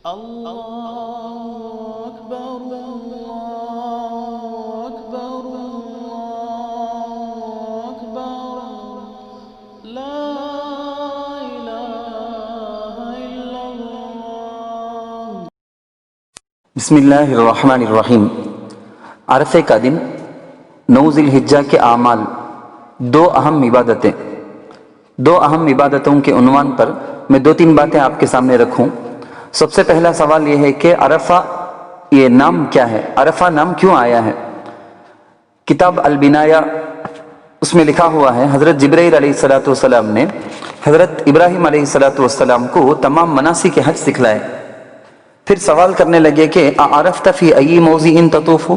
اللہ اکبر اللہ اکبر اللہ اکبر لا الہ الا اللہ۔ بسم اللہ الرحمن الرحیم۔ عرفے کا دن، 9 ذی الحجہ کے اعمال، دو اہم عبادتوں کے عنوان پر میں 2-3 باتیں آپ کے سامنے رکھوں۔ سب سے پہلا سوال یہ ہے کہ عرفہ یہ نام کیا ہے؟ عرفہ نام کیوں آیا ہے؟ کتاب البنایہ اس میں لکھا ہوا ہے حضرت جبرائیل علیہ السلام نے حضرت ابراہیم علیہ السلام کو تمام مناسک حج سکھلائے۔ پھر سوال کرنے لگے کہ اعرفت فی ای موضع تطوف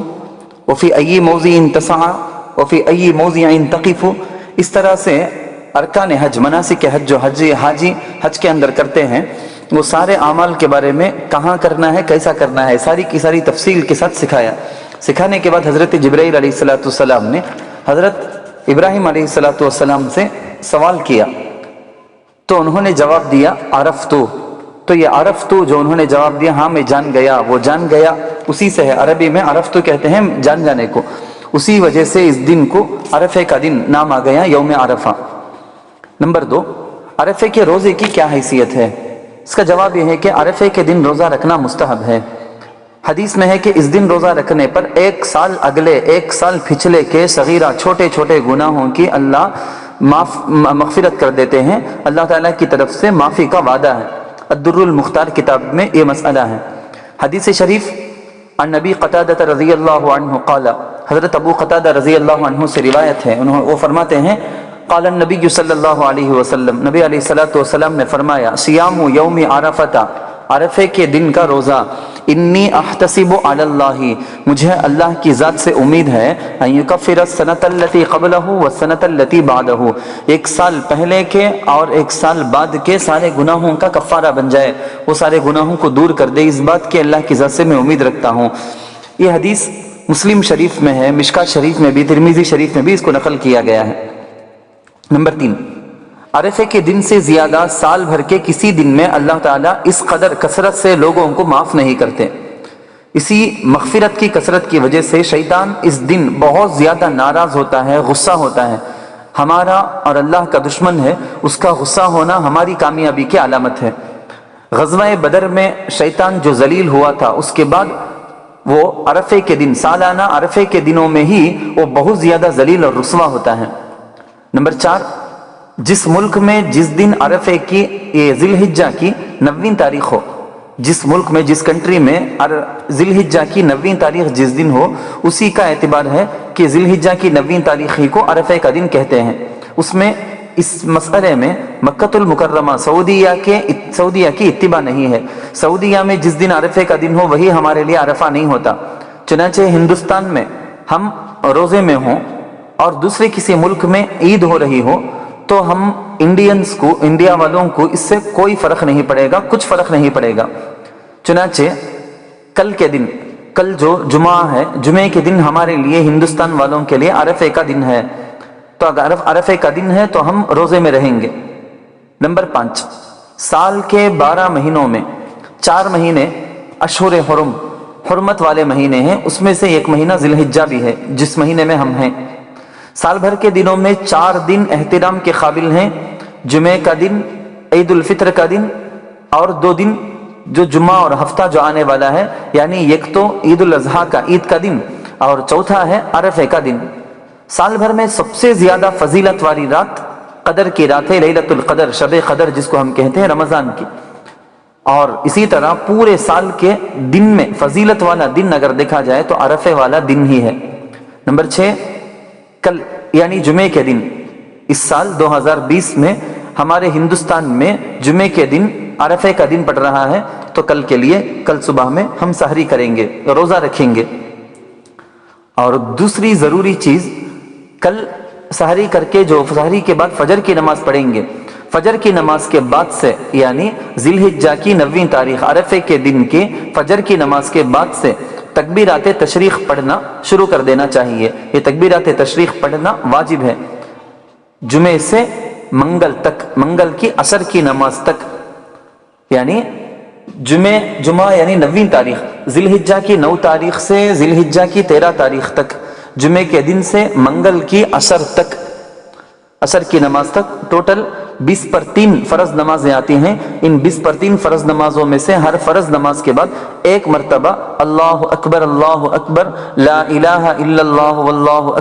وفی ای موضع تسعى وفی ای موضع تقف۔ اس طرح سے ارکان حج، مناسک حج جو حاجی حج کے اندر کرتے ہیں، وہ سارے اعمال کے بارے میں کہاں کرنا ہے، کیسا کرنا ہے، ساری کی ساری تفصیل کے ساتھ سکھایا۔ سکھانے کے بعد حضرت جبرائیل علیہ السلام نے حضرت ابراہیم علیہ السلام سے سوال کیا تو انہوں نے جواب دیا عرفتو۔ تو یہ عرفتو جو انہوں نے جواب دیا، ہاں میں جان گیا، وہ جان گیا اسی سے ہے۔ عربی میں عرفتو کہتے ہیں جان جانے کو، اسی وجہ سے اس دن کو عرفے کا دن نام آ گیا، یوم عرفہ۔ نمبر 2، عرفے کے روزے کی کیا حیثیت ہے؟ اس کا جواب یہ ہے کہ عرفے کے دن روزہ رکھنا مستحب ہے۔ حدیث میں ہے کہ اس دن روزہ رکھنے پر 1 سال اگلے 1 سال پچھلے کے صغیرہ چھوٹے چھوٹے گناہوں کی اللہ مغفرت کر دیتے ہیں۔ اللہ تعالیٰ کی طرف سے معافی کا وعدہ ہے۔ الدر المختار کتاب میں یہ مسئلہ ہے۔ حدیث شریف عن نبی قتادہ رضی اللہ عنہ قال، حضرت ابو قتادہ رضی اللہ عنہ سے روایت ہے، وہ فرماتے ہیں قال النبی صلی اللہ علیہ وسلم، نبی علیہ السلام نے فرمایا صیام یوم عرفہ، عرفے کے دن کا روزہ، انی احتسب علی اللہ، مجھے اللہ کی ذات سے امید ہے، ان یکفر السنۃ التی قبلہ والسنۃ التی بعدہ، 1 سال پہلے کے اور 1 سال بعد کے سارے گناہوں کا کفارہ بن جائے، وہ سارے گناہوں کو دور کر دے، اس بات کی اللہ کی ذات سے میں امید رکھتا ہوں۔ یہ حدیث مسلم شریف میں ہے، مشکات شریف میں بھی، ترمذی شریف میں بھی اس کو نقل کیا گیا ہے۔ نمبر 3، عرفے کے دن سے زیادہ سال بھر کے کسی دن میں اللہ تعالیٰ اس قدر کثرت سے لوگوں کو معاف نہیں کرتے۔ اسی مغفرت کی کثرت کی وجہ سے شیطان اس دن بہت زیادہ ناراض ہوتا ہے، غصہ ہوتا ہے، ہمارا اور اللہ کا دشمن ہے، اس کا غصہ ہونا ہماری کامیابی کی علامت ہے۔ غزوہ بدر میں شیطان جو ذلیل ہوا تھا، اس کے بعد وہ عرفے کے دن، سالانہ عرفے کے دنوں میں ہی وہ بہت زیادہ ذلیل اور رسوا ہوتا ہے۔ نمبر 4، جس ملک میں جس دن عرفے کی یہ ذی الحجہ کی 9ویں تاریخ ہو، جس ملک میں جس کنٹری میں ذی الحجہ کی 9ویں تاریخ جس دن ہو، اسی کا اعتبار ہے کہ ذی الحجہ کی 9ویں تاریخ ہی کو عرفے کا دن کہتے ہیں۔ اس میں اس مسئلے میں مکۃ المکرمہ سعودیہ کی اتباع نہیں ہے۔ سعودیہ میں جس دن عرفے کا دن ہو وہی ہمارے لیے عرفہ نہیں ہوتا۔ چنانچہ ہندوستان میں ہم روزے میں ہوں اور دوسرے کسی ملک میں عید ہو رہی ہو تو ہم انڈیا والوں کو اس سے کوئی فرق نہیں پڑے گا، کچھ فرق نہیں پڑے گا۔ چنانچہ کل کے دن، کل جو جمعہ ہے، جمعے کے دن ہمارے لیے ہندوستان والوں کے لیے عرفے کا دن ہے، تو اگر عرفے کا دن ہے تو ہم روزے میں رہیں گے۔ نمبر 5، سال کے 12 مہینوں میں 4 مہینے اشہر حرم، حرمت والے مہینے ہیں، اس میں سے ایک مہینہ ذی الحجہ بھی ہے جس مہینے میں ہم ہیں۔ سال بھر کے دنوں میں 4 دن احترام کے قابل ہیں، جمعے کا دن، عید الفطر کا دن، اور 2 دن جو جمعہ اور ہفتہ جو آنے والا ہے، یعنی ایک تو عید الاضحیٰ کا عید کا دن اور چوتھا ہے عرفے کا دن۔ سال بھر میں سب سے زیادہ فضیلت والی رات قدر کی رات ہے، لیلۃ القدر، شب قدر جس کو ہم کہتے ہیں، رمضان کی۔ اور اسی طرح پورے سال کے دن میں فضیلت والا دن اگر دیکھا جائے تو عرفے والا دن ہی ہے۔ نمبر 6، کل یعنی جمعے کے دن، اس سال 2020 میں ہمارے ہندوستان میں جمعے کے دن عرفے کا دن پڑ رہا ہے، تو کل کے لیے کل صبح میں ہم سحری کریں گے، روزہ رکھیں گے۔ اور دوسری ضروری چیز، کل سحری کر کے جو سحری کے بعد فجر کی نماز پڑھیں گے، فجر کی نماز کے بعد سے یعنی ذی الحجہ کی 9ویں تاریخ عرفے کے دن کے فجر کی نماز کے بعد سے تکبیرات تشریق پڑھنا شروع کر دینا چاہیے۔ یہ تکبیرات تشریق پڑھنا واجب ہے، جمعے سے منگل تک، منگل کی عصر کی نماز تک، یعنی جمعہ یعنی 9ویں تاریخ، ذی الحجہ کی 9 تاریخ سے ذی الحجہ کی 13 تاریخ تک، جمعے کے دن سے منگل کی عصر تک، عصر کی نماز تک ٹوٹل 20 پر 3 فرض نمازیں آتی ہیں۔ ان 20 پر 3 فرض نمازوں میں سے ہر فرض نماز کے بعد ایک مرتبہ اللہ اکبر لا الہ الا اللہ واللہ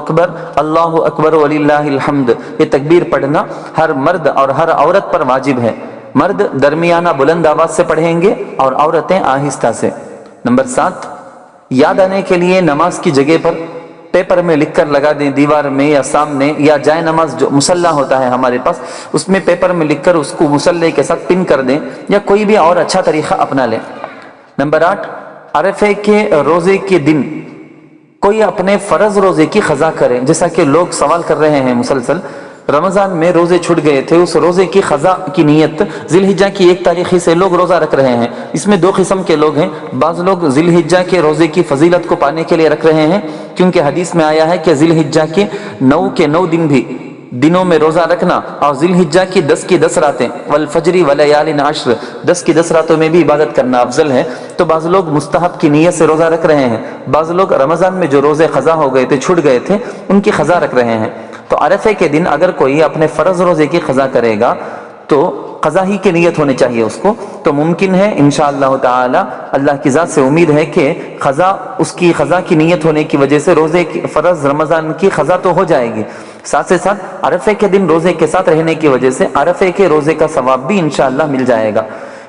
اکبر وللہ الحمد، یہ تکبیر پڑھنا ہر مرد اور ہر عورت پر واجب ہے۔ مرد درمیانہ بلند آواز سے پڑھیں گے اور عورتیں آہستہ سے۔ نمبر 7، یاد آنے کے لیے نماز کی جگہ پر پیپر میں لکھ کر لگا دیں، دیوار میں یا سامنے، یا جائے نماز جو مصلی ہوتا ہے ہمارے پاس، اس میں پیپر میں لکھ کر اس کو مصلی کے ساتھ پن کر دیں، یا کوئی بھی اور اچھا طریقہ اپنا لیں۔ نمبر 8، عرفے کے روزے کے دن کوئی اپنے فرض روزے کی قضا کرے، جیسا کہ لوگ سوال کر رہے ہیں مسلسل، رمضان میں روزے چھوٹ گئے تھے، اس روزے کی قضا کی نیت ذی الحجہ کی 1 تاریخ سے لوگ روزہ رکھ رہے ہیں۔ اس میں 2 قسم کے لوگ ہیں، بعض لوگ ذی الحجہ کے روزے کی فضیلت کو پانے کے لیے رکھ رہے ہیں، کیونکہ حدیث میں آیا ہے کہ ذی الحجہ کے 9 دن بھی دنوں میں روزہ رکھنا، اور ذی الحجہ کی 10 راتیں والفجر ولیال عشر 10 راتوں میں بھی عبادت کرنا افضل ہے۔ تو بعض لوگ مستحب کی نیت سے روزہ رکھ رہے ہیں، بعض لوگ رمضان میں جو روزے قضا ہو گئے تھے، چھوٹ گئے تھے، ان کی قضا رکھ رہے ہیں۔ تو عرفے کے دن اگر کوئی اپنے فرض روزے کی قضا کرے گا تو قضا ہی کی نیت ہونی چاہیے اس کو، تو ممکن ہے انشاءاللہ تعالی، اللہ کی ذات سے امید ہے کہ اس کی قضا کی نیت ہونے کی وجہ سے روزے کی فرض رمضان کی قضا تو ہو جائے گی، ساتھ سے ساتھ عرفے کے دن روزے کے ساتھ رہنے کی وجہ سے عرفے کے روزے کا ثواب بھی انشاءاللہ مل جائے گا۔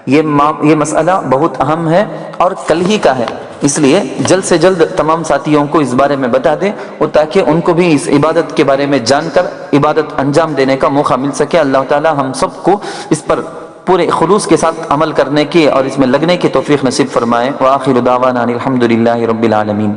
یہ مسئلہ بہت اہم ہے اور کل ہی کا ہے، اس لیے جلد سے جلد تمام ساتھیوں کو اس بارے میں بتا دیں، اور تاکہ ان کو بھی اس عبادت کے بارے میں جان کر عبادت انجام دینے کا موقع مل سکے۔ اللہ تعالی ہم سب کو اس پر پورے خلوص کے ساتھ عمل کرنے کی اور اس میں لگنے کی توفیق نصیب فرمائے۔ وآخر دعوانا الحمد للہ رب العالمین۔